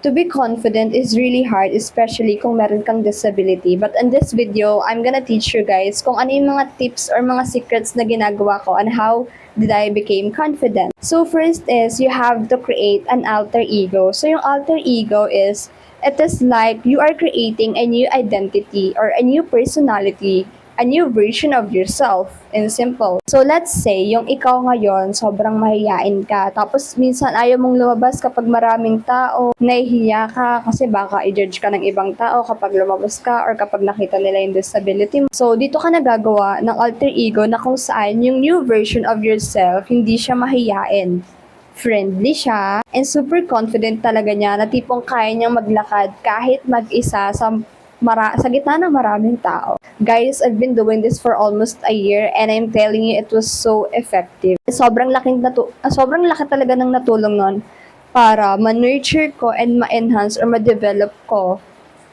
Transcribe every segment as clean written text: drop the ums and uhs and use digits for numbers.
To be confident is really hard, especially kung meron kang disability. But in this video, I'm gonna teach you guys kung ano yung mga tips or mga secrets na ginagawa ko on how did I became confident. So first is, you have to create an alter ego. So yung alter ego is, it is like you are creating a new identity or a new personality, a new version of yourself, in simple. So let's say, yung ikaw ngayon, sobrang mahiyain ka, tapos minsan ayaw mong lumabas kapag maraming tao, nahihiya ka kasi baka i-judge ka ng ibang tao kapag lumabas ka or kapag nakita nila yung disability mo. So dito ka nagagawa ng alter ego na kung saan yung new version of yourself, hindi siya mahiyain. Friendly siya, and super confident talaga niya na tipong kaya niyang maglakad kahit mag-isa sa gitna ng maraming tao. Guys, I've been doing this for almost a year and I'm telling you, it was so effective. Sobrang laki talaga ng natulong nun para ma-nurture ko and ma-enhance or ma-develop ko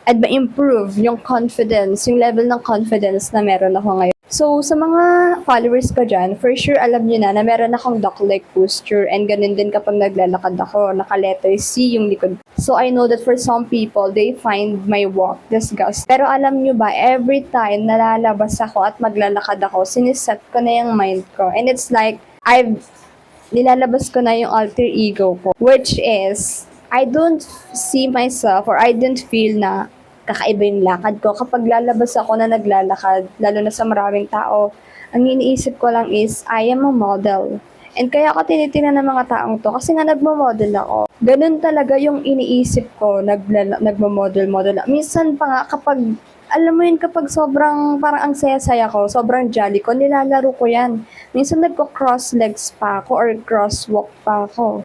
at ma-improve yung confidence, yung level ng confidence na meron ako ngayon. So, sa mga followers ko dyan, for sure alam nyo na meron akong duck-like posture, and ganun din kapag naglalakad ako, naka-letter C yung likod. So, I know that for some people, they find my walk disgusting. Pero alam nyo ba, every time nalalabas ako at maglalakad ako, siniset ko na yung mind ko. And it's like, nilalabas ko na yung alter ego ko, which is, I don't see myself or I don't feel na kakaiba yung lakad ko. Kapag lalabas ako na naglalakad, lalo na sa maraming tao, ang iniisip ko lang is, I am a model. And kaya ako tinitingnan ng mga taong to, kasi nga nagmo-model ako. Ganun talaga yung iniisip ko, nagmo-model. Minsan pa nga kapag, alam mo yun, kapag sobrang parang ang saya-saya ko, sobrang jolly ko, nilalaro ko yan. Minsan nagko-cross legs pa ako or crosswalk pa ako.